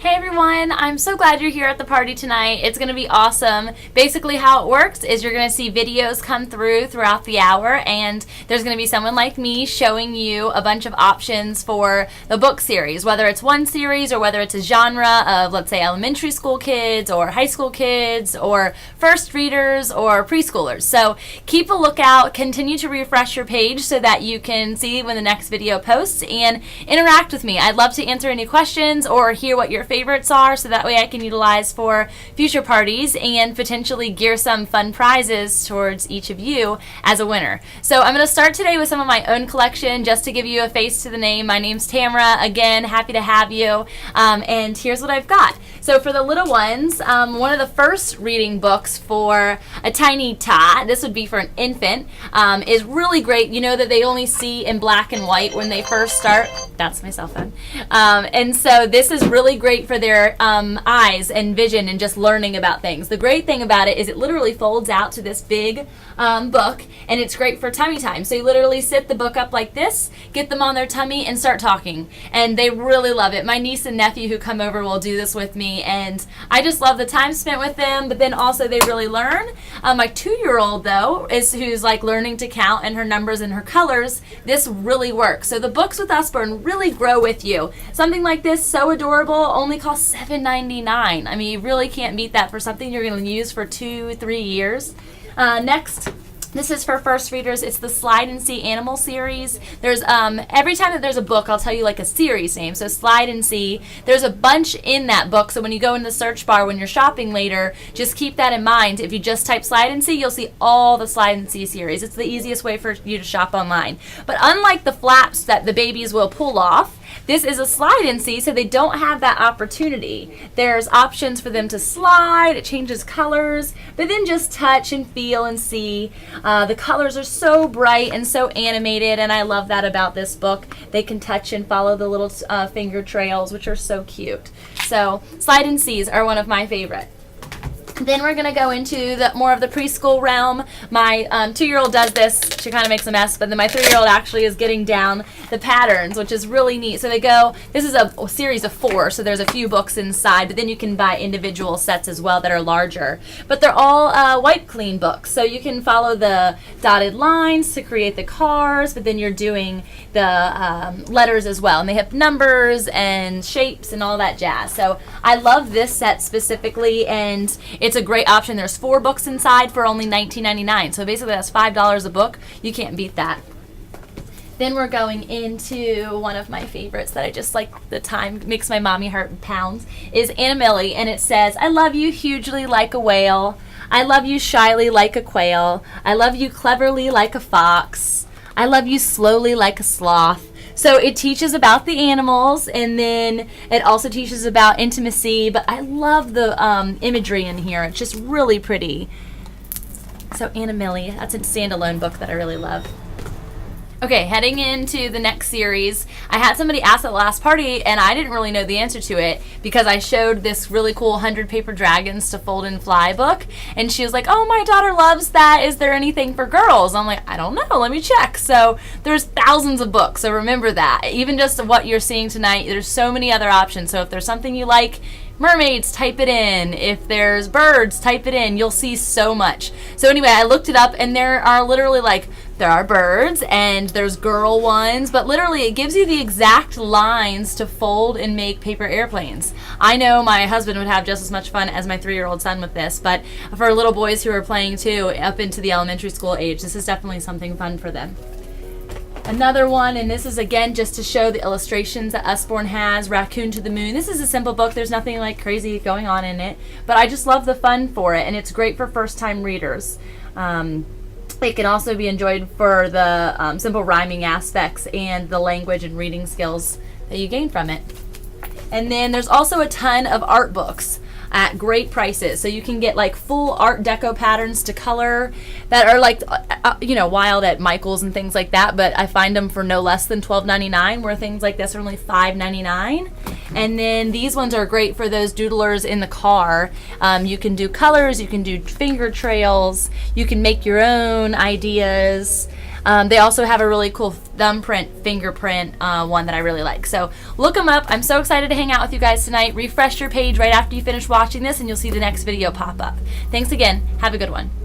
Hey everyone, I'm so glad you're here at the party tonight. It's going to be awesome. Basically how it works is you're going to see videos come throughout the hour, and there's going to be someone like me showing you a bunch of options for the book series, whether it's one series or whether it's a genre of, let's say, elementary school kids or high school kids or first readers or preschoolers. So keep a lookout, continue to refresh your page so that you can see when the next video posts and interact with me. I'd love to answer any questions or hear what your favorites are, so that way I can utilize for future parties and potentially gear some fun prizes towards each of you as a winner. So I'm going to start today with some of my own collection just to give you a face to the name. My name's Tamara. Again, happy to have you. And here's what I've got. So for the little ones, one of the first reading books for a tiny tot, this would be for an infant, is really great. You know that they only see in black and white when they first start. That's my cell phone. And so this is really great for their eyes and vision and just learning about things. The great thing about it is it literally folds out to this big book, and it's great for tummy time. So you literally sit the book up like this, get them on their tummy, and start talking. And they really love it. My niece and nephew who come over will do this with me, and I just love the time spent with them, but then also they really learn. My 2-year-old, though, who's like learning to count and her numbers and her colors, this really works. So the books with Usborne really grow with you. Something like this, so adorable, only costs $7.99. I mean, you really can't beat that for something you're going to use for 2-3 years. Next, this is for first readers. It's the Slide and See Animal series. There's every time that there's a book, I'll tell you like a series name. So Slide and See. There's a bunch in that book. So when you go in the search bar when you're shopping later, just keep that in mind. If you just type Slide and See, you'll see all the Slide and See series. It's the easiest way for you to shop online. But unlike the flaps that the babies will pull off, this is a slide and see, so they don't have that opportunity. There's options for them to slide, it changes colors, but then just touch and feel and see. The colors are so bright and so animated, and I love that about this book. They can touch and follow the little finger trails, which are so cute. So slide and sees are one of my favorite. Then we're going to go into more of the preschool realm. My 2-year-old does this. She kind of makes a mess, but then my 3-year-old actually is getting down the patterns, which is really neat. So this is a series of 4, so there's a few books inside, but then you can buy individual sets as well that are larger. But they're all wipe clean books, so you can follow the dotted lines to create the cars, but then you're doing the letters as well. And they have numbers and shapes and all that jazz. So I love this set specifically, and it's a great option. There's 4 books inside for only $19.99. So basically that's $5 a book. You can't beat that. Then we're going into one of my favorites that I just like, the time makes my mommy heart pounds, is Anna Millie, and it says, I love you hugely like a whale. I love you shyly like a quail. I love you cleverly like a fox. I love you slowly like a sloth. So it teaches about the animals, and then it also teaches about intimacy, but I love the imagery in here. It's just really pretty. So Anna Millie, that's a standalone book that I really love. Okay, heading into the next series, I had somebody ask at the last party, and I didn't really know the answer to it because I showed this really cool 100 Paper Dragons to Fold and Fly book, and she was like, oh, my daughter loves that. Is there anything for girls? I'm like, I don't know. Let me check. So there's thousands of books, so remember that. Even just what you're seeing tonight, there's so many other options. So if there's something you like, mermaids, type it in. If there's birds, type it in. You'll see so much. So anyway, I looked it up, and there are literally there are birds and there's girl ones, but literally it gives you the exact lines to fold and make paper airplanes. I know my husband would have just as much fun as my 3-year-old son with this, but for little boys who are playing too, up into the elementary school age, this is definitely something fun for them. Another one, and this is again just to show the illustrations that Usborne has, Raccoon to the Moon. This is a simple book. There's nothing like crazy going on in it, but I just love the fun for it, and it's great for first-time readers. It can also be enjoyed for the simple rhyming aspects and the language and reading skills that you gain from it. And then there's also a ton of art books at great prices. So you can get like full Art Deco patterns to color that are like, wild at Michael's and things like that, but I find them for no less than $12.99, where things like this are only $5.99. And then these ones are great for those doodlers in the car. You can do colors, you can do finger trails, you can make your own ideas. They also have a really cool thumbprint, fingerprint one that I really like. So look them up. I'm so excited to hang out with you guys tonight. Refresh your page right after you finish watching this, and you'll see the next video pop up. Thanks again. Have a good one.